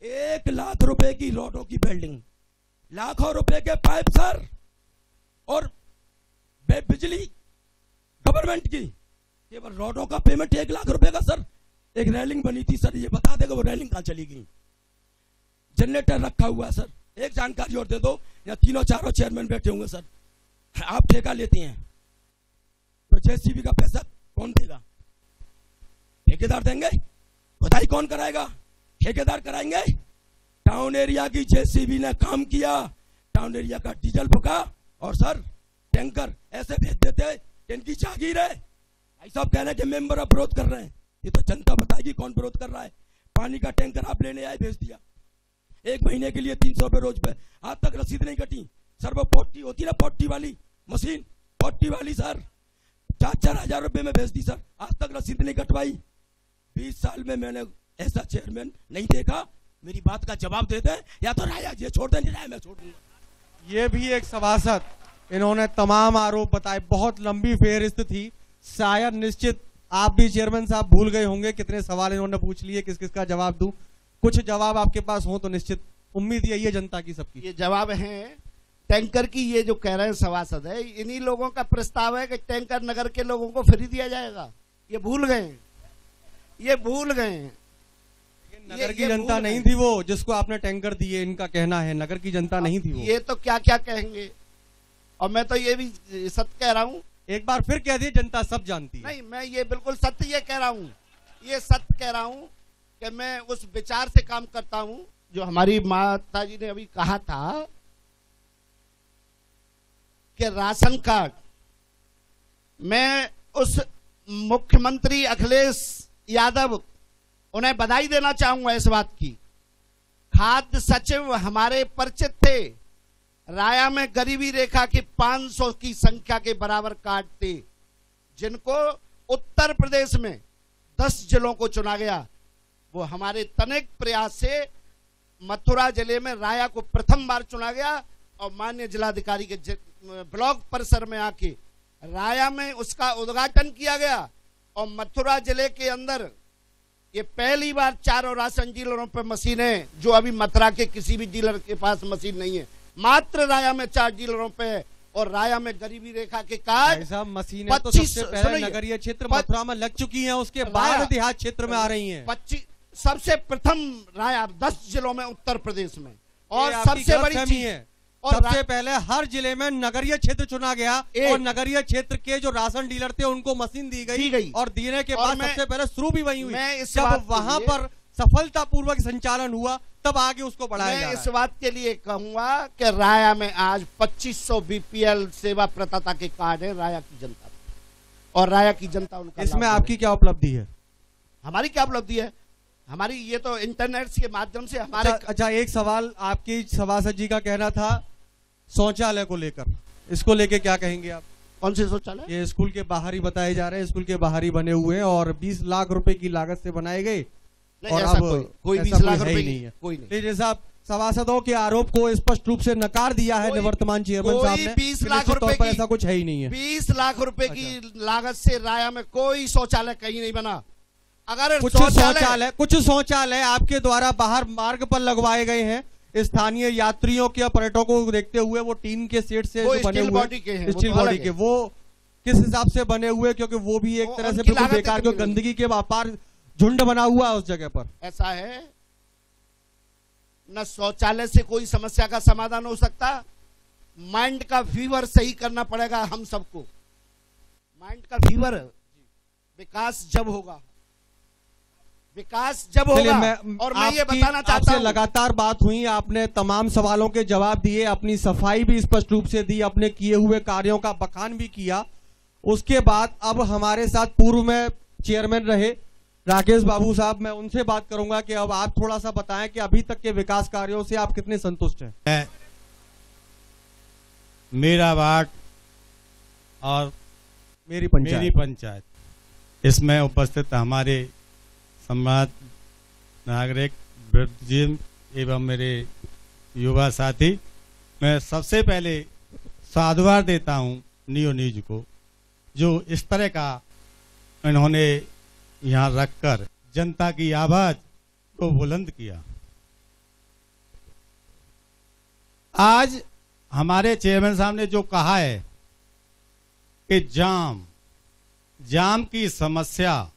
1 लाख रुपए की रोडों की बिल्डिंग, लाखों रुपए के पाइप सर, और बिजली गवर्नमेंट की केवल रोडों का पेमेंट 1 लाख रुपए का सर। एक रेलिंग बनी थी सर, ये बता देगा वो रेलिंग कहां चली गई। जनरेटर रखा हुआ है सर। एक जानकारी और दे दो, या 3-4 चेयरमैन बैठे होंगे सर, आप ठेका लेते हैं तो जेसीबी का पैसा कौन देगा? ठेकेदार देंगे? खुदाई कौन कराएगा? ठेकेदार कराएंगे। टाउन एरिया की जेसीबी ने काम किया, टाउन एरिया का डीजल फूका, और सर टैंकर ऐसे भेज देते, इनकी जागीर है। भाई साहब कह रहे हैं कि मेंबर अब विरोध कर रहे हैं, ये तो जनता बताएगी कौन विरोध कर रहा है। पानी का टैंकर आप लेने आए, भेज दिया 1 महीने के लिए 300 रुपए रोज पे, आज तक रसीद नहीं कटी सर। वो पोटी होती ना, पोटी वाली मशीन, पोटी वाली सर, 4-4 हजार रुपए में भेज दी सर, आज तक रसीद नहीं कटवाई। 20 साल में मैंने ऐसा चेयरमैन नहीं देखा। मेरी बात का जवाब देते हैं, या तो राया ये छोड़ दे, नहीं राया मैं छोड़ दूंगा। ये भी एक सभासद, इन्होंने तमाम आरोप बताए, बहुत लंबी फेहरिस्त थी। शायद निश्चित आप भी चेयरमैन साहब भूल गए होंगे कितने सवाल इन्होंने पूछ लिए, किस किस का जवाब दूं। कुछ जवाब आपके पास हो तो निश्चित उम्मीद यही है जनता की सबकी। ये जवाब है टैंकर की, ये जो कह रहे हैं सभासद है, इन्हीं लोगों का प्रस्ताव है कि टैंकर नगर के लोगों को फ्री दिया जाएगा। ये भूल गए, ये भूल गए। नगर की जनता नहीं थी वो जिसको आपने टैंकर दिए, इनका कहना है नगर की जनता नहीं थी वो। ये तो क्या क्या कहेंगे, और मैं तो ये भी सत्य कह रहा हूँ। एक बार फिर कह दिए, जनता सब जानती है। नहीं, मैं ये बिल्कुल सत्य ये कह रहा हूँ, ये सत्य कह रहा हूँ कि मैं उस विचार से काम करता हूँ जो हमारी माता जी ने अभी कहा था कि राशन कार्ड। मैं उस मुख्यमंत्री अखिलेश यादव, उन्हें बधाई देना चाहूंगा इस बात की। खाद्य सचिव हमारे परिचित थे, राया में गरीबी रेखा की 500 की संख्या के बराबर कार्ड थे, जिनको उत्तर प्रदेश में 10 जिलों को चुना गया। वो हमारे तनिक प्रयास से मथुरा जिले में राया को प्रथम बार चुना गया, और माननीय जिलाधिकारी के ब्लॉक परिसर में आके राया में उसका उद्घाटन किया गया। और मथुरा जिले के अंदर ये पहली बार 4 राशन डीलरों पर मशीनें, जो अभी मथुरा के किसी भी डीलर के पास मशीन नहीं है, मात्र राया में 4 डीलरों पे। और राया में गरीबी रेखा के कार्ड मशीनें तो सबसे पहले नगरीय क्षेत्र मथुरा में लग चुकी हैं, उसके बाद देहात क्षेत्र में आ रही हैं। 25 सबसे प्रथम राया 10 जिलों में उत्तर प्रदेश में। और सबसे बड़ी चीज है, सबसे पहले हर जिले में नगरीय क्षेत्र चुना गया, और नगरीय क्षेत्र के जो राशन डीलर थे उनको मशीन दी गई, और देने के बाद सबसे पहले शुरू भी वही हुई। जब वहां पर सफलतापूर्वक संचालन हुआ तब आगे उसको बढ़ाया जा रहा है। मैं इस बात के लिए कहूंगा कि राया में आज 2500 बीपीएल सेवा प्रदाता के कार्ड है राया की जनता, और राया की जनता उनका। इसमें आपकी क्या उपलब्धि है? हमारी क्या उपलब्धि है? हमारी ये तो इंटरनेट के माध्यम से हमारे अच्छा, एक सवाल आपकी सभासद जी का कहना था शौचालय को लेकर, इसको लेके क्या कहेंगे आप? कौन से शौचालय? ये स्कूल के बाहर ही बताए जा रहे हैं, स्कूल के बाहर ही बने हुए हैं और 20 लाख रुपए की लागत से बनाए गए और अब कोई 20 लाख रुपए नहीं है, कोई नहीं। जैसे आप सभासदों के आरोप को स्पष्ट रूप से नकार दिया है निवर्तमान चेयरमैन साहब ने, 20 लाख रुपए की ऐसा कुछ है ही नहीं है। 20 लाख रुपए की लागत से राया में कोई शौचालय कहीं नहीं बना। अगर कुछ शौचालय आपके द्वारा बाहर मार्ग पर लगवाए गए हैं, स्थानीय यात्रियों के पर्यटकों को देखते हुए, वो टीन के सेट से जो बने हुए स्टील बॉडी के, वो किस हिसाब से बने हुए? क्योंकि वो भी एक तरह से बिल्कुल बेकार, क्योंकि गंदगी के व्यापार झुंड बना हुआ है उस जगह पर। ऐसा है न शौचालय से कोई समस्या का समाधान हो सकता, माइंड का फीवर सही करना पड़ेगा हम सबको। माइंड का फीवर, विकास जब होगा, विकास जब होगा। और मैं ये बताना चाहता हूं, लगातार बात हुई, आपने तमाम सवालों के जवाब दिए, अपनी सफाई भी स्पष्ट रूप से दी, अपने किए हुए कार्यों का बखान भी किया। उसके बाद अब हमारे साथ पूर्व में चेयरमैन रहे राकेश बाबू साहब, मैं उनसे बात करूंगा कि अब आप थोड़ा सा बताएं कि अभी तक के विकास कार्यों से आप कितने संतुष्ट हैं? मेरा वार्ड और मेरी पंचायत इसमें उपस्थित हमारे सम्मानित नागरिक वृद्धजन एवं मेरे युवा साथी, मैं सबसे पहले साधुवाद देता हूं नियो न्यूज को, जो इस तरह का इन्होंने यहां रखकर जनता की आवाज को बुलंद किया। आज हमारे चेयरमैन साहब ने जो कहा है कि जाम की समस्या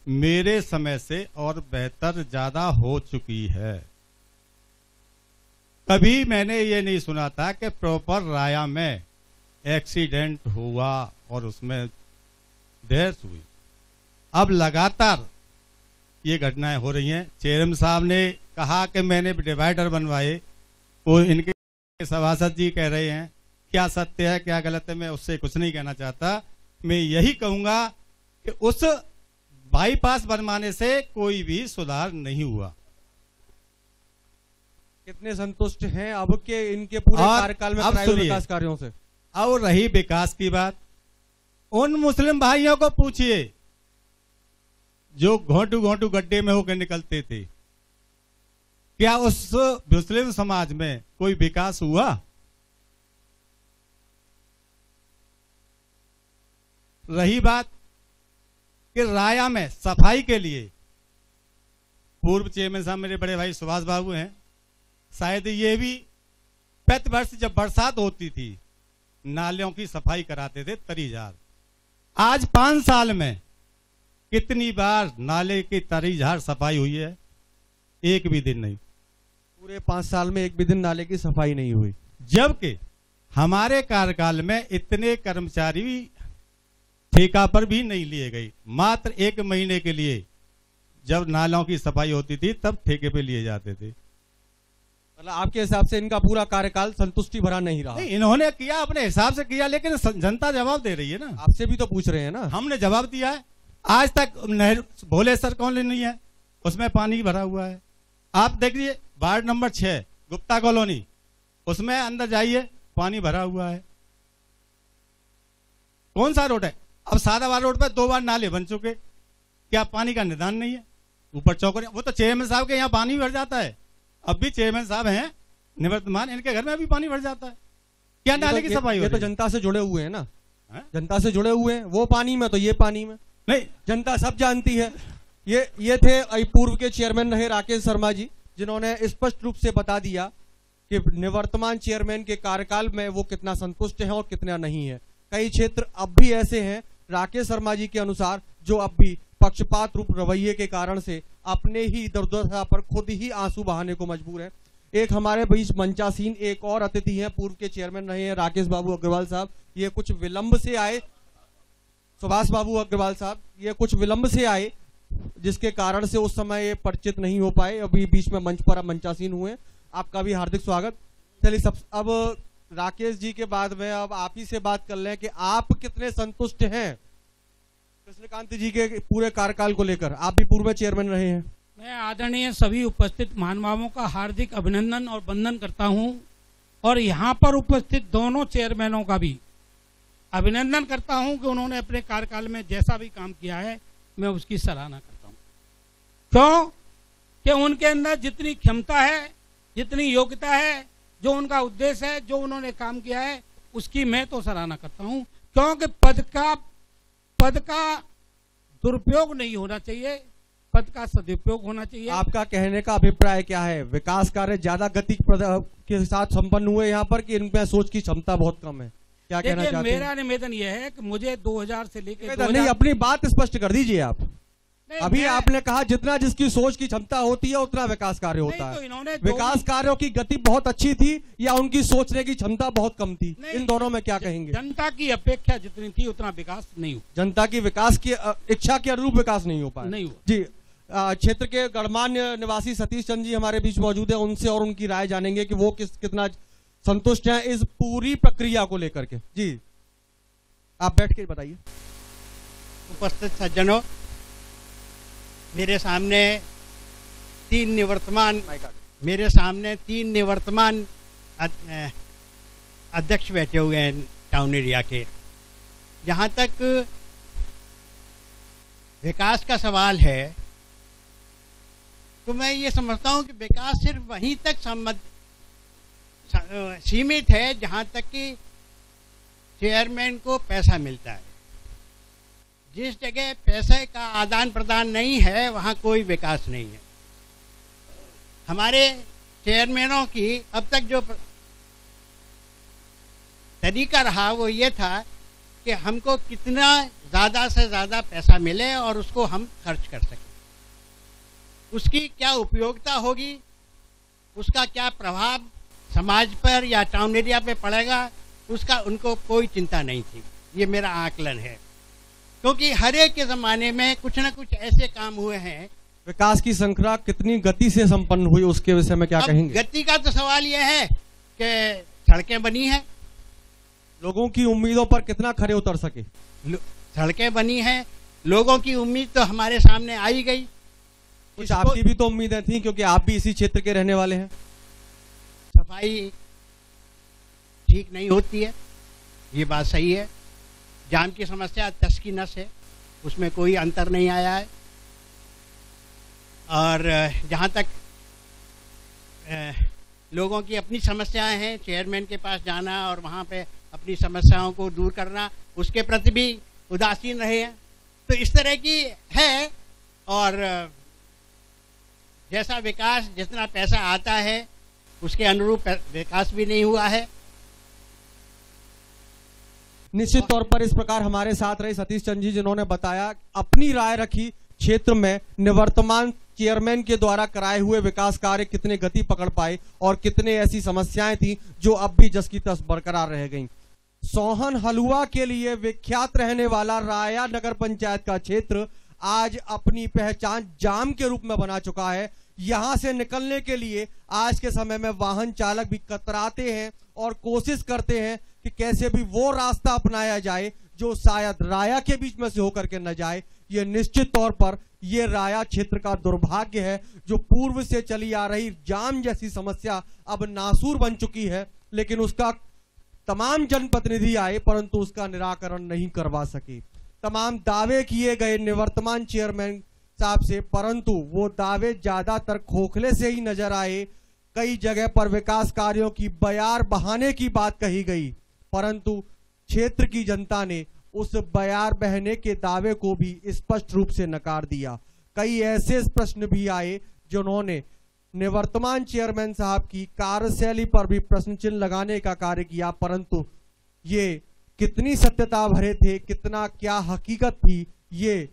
मेरे समय से और बेहतर ज्यादा हो चुकी है। कभी मैंने ये नहीं सुना था कि प्रॉपर राया में एक्सीडेंट हुआ और उसमें डेथ हुई। अब लगातार ये घटनाएं हो रही हैं। चेयरमैन साहब ने कहा कि मैंने डिवाइडर बनवाए, वो इनके सभासद जी कह रहे हैं, क्या सत्य है क्या गलत है मैं उससे कुछ नहीं कहना चाहता। मैं यही कहूंगा कि उस बाईपास बनवाने से कोई भी सुधार नहीं हुआ। कितने संतुष्ट हैं अब के इनके पूरे कार्यकाल में कराए हुए विकास कार्यों से? और रही विकास की बात, उन मुस्लिम भाइयों को पूछिए जो घोंटू घोंटू गड्ढे में होकर निकलते थे, क्या उस मुस्लिम समाज में कोई विकास हुआ? रही बात कि राया में सफाई के लिए पूर्व चेयरमैन साहब मेरे बड़े भाई सुभाष बाबू हैं, शायद ये भी प्रति वर्ष जब बरसात होती थी नालियों की सफाई कराते थे तरीजार। आज 5 साल में कितनी बार नाले की तरीजार सफाई हुई है? एक भी दिन नहीं। पूरे 5 साल में एक भी दिन नाले की सफाई नहीं हुई, जबकि हमारे कार्यकाल में इतने कर्मचारी ठेका पर भी नहीं लिए गए। मात्र 1 महीने के लिए जब नालों की सफाई होती थी तब ठेके पे लिए जाते थे। मतलब आपके हिसाब से इनका पूरा कार्यकाल संतुष्टि भरा नहीं रहा? नहीं, इन्होंने किया अपने हिसाब से किया, लेकिन जनता जवाब दे रही है ना। आपसे भी तो पूछ रहे हैं ना। हमने जवाब दिया है। आज तक नहर भोलेसर कॉलोनी नहीं है, उसमें पानी भरा हुआ है। आप देखिए वार्ड नंबर 6 गुप्ता कॉलोनी, उसमें अंदर जाइए पानी भरा हुआ है। कौन सा रोड है? अब सादाबाद रोड पर 2 बार नाले बन चुके, क्या पानी का निदान नहीं है? ऊपर चौकड़िया, वो तो चेयरमैन साहब के यहाँ पानी भर जाता है। अब भी चेयरमैन साहब हैं निवर्तमान, इनके घर में भी पानी भर जाता है। क्या नाले की सफाई? ये तो जनता से जुड़े हुए हैं ना, जनता से जुड़े हुए हैं। वो पानी में तो ये पानी में नहीं, जनता सब जानती है। ये थे पूर्व के चेयरमैन रहे राकेश शर्मा जी, जिन्होंने स्पष्ट रूप से बता दिया कि निवर्तमान चेयरमैन के कार्यकाल में वो कितना संतुष्ट है और कितना नहीं है। कई क्षेत्र अब भी ऐसे हैं राकेश शर्मा जी के अनुसार जो अब भी पक्षपात रूप रवैये के कारण से अपने ही दुर्दशा पर खुद ही आंसू बहाने को मजबूर है। एक हमारे बीच मंचासीन एक और अतिथि हैं, पूर्व के चेयरमैन रहे हैं राकेश बाबू अग्रवाल साहब। ये कुछ विलंब से आए, सुभाष बाबू अग्रवाल साहब, ये कुछ विलंब से आए जिसके कारण से उस समय ये परिचित नहीं हो पाए। अभी बीच में मंच पर मंचासीन हुए। आपका भी हार्दिक स्वागत। चलिए अब राकेश जी के बाद में अब आप ही से बात कर लें कि आप कितने संतुष्ट हैं कृष्णकांत जी के पूरे कार्यकाल को लेकर? आप भी पूर्व चेयरमैन रहे हैं। मैं आदरणीय सभी उपस्थित महानुभावों का हार्दिक अभिनंदन और वंदन करता हूं और यहां पर उपस्थित दोनों चेयरमैनों का भी अभिनंदन करता हूं कि उन्होंने अपने कार्यकाल में जैसा भी काम किया है मैं उसकी सराहना करता हूं। क्यों कि उनके अंदर जितनी क्षमता है, जितनी योग्यता है, जो उनका उद्देश्य है, जो उन्होंने काम किया है, उसकी मैं तो सराहना करता हूं। क्योंकि पद का दुरुपयोग नहीं होना चाहिए, पद का सदुपयोग होना चाहिए। आपका कहने का अभिप्राय क्या है? विकास कार्य ज्यादा गति के साथ संपन्न हुए यहाँ पर कि इनमें सोच की क्षमता बहुत कम है? क्या कहना चाहते हैं? मेरा निवेदन यह है कि मुझे 2000 से लेकर नहीं, अपनी बात स्पष्ट कर दीजिए आप। अभी आपने कहा जितना जिसकी सोच की क्षमता होती है उतना विकास कार्य होता है। विकास कार्यों की गति बहुत अच्छी थी या उनकी सोचने की क्षमता बहुत कम थी? इन दोनों में क्या कहेंगे? जनता की अपेक्षा जितनी थी उतना विकास नहीं हुआ। जनता की विकास की इच्छा के अनुरूप विकास नहीं हो पाया। नहीं हुआ जी। क्षेत्र के गणमान्य निवासी सतीश चंद जी हमारे बीच मौजूद है, उनसे और उनकी राय जानेंगे कि वो कितना संतुष्ट हैं इस पूरी प्रक्रिया को लेकर के। जी, आप बैठ के बताइए। उपस्थित सज्जनों, मेरे सामने तीन निवर्तमान अध्यक्ष बैठे हुए हैं टाउन एरिया के। जहाँ तक विकास का सवाल है तो मैं ये समझता हूँ कि विकास सिर्फ वहीं तक सीमित है जहाँ तक कि चेयरमैन को पैसा मिलता है। जिस जगह पैसे का आदान प्रदान नहीं है वहाँ कोई विकास नहीं है। हमारे चेयरमैनों की अब तक जो तरीका रहा वो ये था कि हमको कितना ज़्यादा से ज़्यादा पैसा मिले और उसको हम खर्च कर सकें। उसकी क्या उपयोगिता होगी, उसका क्या प्रभाव समाज पर या टाउन एरिया पे पड़ेगा, उसका उनको कोई चिंता नहीं थी। ये मेरा आकलन है, क्योंकि हर एक के ज़माने में कुछ न कुछ ऐसे काम हुए हैं। विकास की श्रृंखला कितनी गति से संपन्न हुई उसके विषय में क्या कहेंगे? गति का तो सवाल यह है कि सड़कें बनी हैं, लोगों की उम्मीदों पर कितना खरे उतर सके। सड़कें बनी हैं, लोगों की उम्मीद तो हमारे सामने आई गई। कुछ आपकी भी तो उम्मीदें थी क्योंकि आप भी इसी क्षेत्र के रहने वाले हैं। सफाई ठीक नहीं होती है, ये बात सही है। जाम की समस्या तस की नस है, उसमें कोई अंतर नहीं आया है। और जहाँ तक लोगों की अपनी समस्याएं हैं, चेयरमैन के पास जाना और वहाँ पे अपनी समस्याओं को दूर करना, उसके प्रति भी उदासीन रहे हैं। तो इस तरह की है। और जैसा विकास, जितना पैसा आता है उसके अनुरूप विकास भी नहीं हुआ है। निश्चित तौर पर इस प्रकार हमारे साथ रहे सतीश चंद जी, जिन्होंने बताया, अपनी राय रखी क्षेत्र में निवर्तमान चेयरमैन के द्वारा कराए हुए विकास कार्य कितने गति पकड़ पाए और कितने ऐसी समस्याएं थी जो अब भी जस की तस बरकरार रह गईं। सोहन हलवा के लिए विख्यात रहने वाला राया नगर पंचायत का क्षेत्र आज अपनी पहचान जाम के रूप में बना चुका है। यहां से निकलने के लिए आज के समय में वाहन चालक भी कतराते हैं और कोशिश करते हैं कि कैसे भी वो रास्ता अपनाया जाए जो शायद राया के बीच में से होकर के न जाए। ये निश्चित तौर पर ये राया क्षेत्र का दुर्भाग्य है, जो पूर्व से चली आ रही जाम जैसी समस्या अब नासूर बन चुकी है, लेकिन उसका तमाम जनप्रतिनिधि आए परंतु उसका निराकरण नहीं करवा सके। तमाम दावे किए गए निवर्तमान चेयरमैन साहब से, परंतु वो दावे ज्यादातर खोखले से ही नजर आए। कई जगह पर विकास कार्यों की बयार बहाने की बात कही गई, परंतु क्षेत्र की जनता ने उस बयार बहने के दावे को भी स्पष्ट रूप से नकार दिया। कई ऐसे प्रश्न भी आए जिन्होंने निवर्तमान चेयरमैन साहब की कार्यशैली पर भी प्रश्न चिन्ह लगाने का कार्य किया, परंतु ये कितनी सत्यता भरे थे, कितना क्या हकीकत थी, ये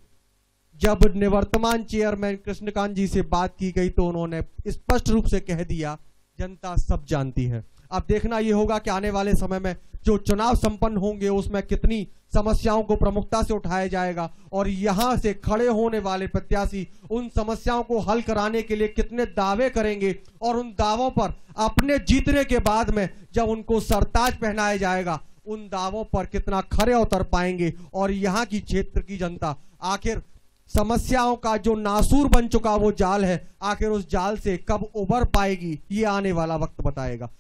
जब निवर्तमान चेयरमैन कृष्णकांत जी से बात की गई तो उन्होंने स्पष्ट रूप से कह दिया, जनता सब जानती है। अब देखना ये होगा कि आने वाले समय में जो चुनाव संपन्न होंगे उसमें कितनी समस्याओं को प्रमुखता से उठाया जाएगा और यहां से खड़े होने वाले प्रत्याशी उन समस्याओं को हल कराने के लिए कितने दावे करेंगे और उन दावों पर अपने जीतने के बाद में जब उनको सरताज पहनाया जाएगा उन दावों पर कितना खरे उतर पाएंगे और यहाँ की क्षेत्र की जनता आखिर समस्याओं का जो नासूर बन चुका वो जाल है, आखिर उस जाल से कब उबर पाएगी, ये आने वाला वक्त बताएगा।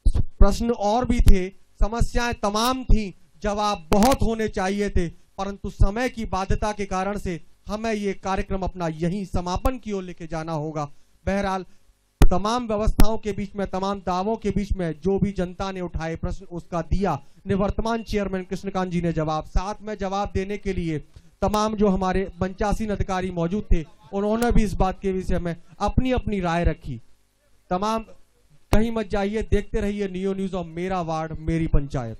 प्रश्न और भी थे, समस्याएं तमाम थी, जवाब बहुत होने चाहिए थे, परंतु समय की बाध्यता के कारण से हमें ये कार्यक्रम अपना यहीं समापन की ओर लेके जाना होगा। बहरहाल तमाम व्यवस्थाओं के बीच में, तमाम दावों के बीच में जो भी जनता ने उठाए प्रश्न उसका दिया निवर्तमान चेयरमैन कृष्णकांत जी ने जवाब। साथ में जवाब देने के लिए तमाम जो हमारे पंचासीन अधिकारी मौजूद थे उन्होंने भी इस बात के विषय में अपनी अपनी राय रखी। तमाम कहीं मत जाइए, देखते रहिए नियो न्यूज और मेरा वार्ड मेरी पंचायत।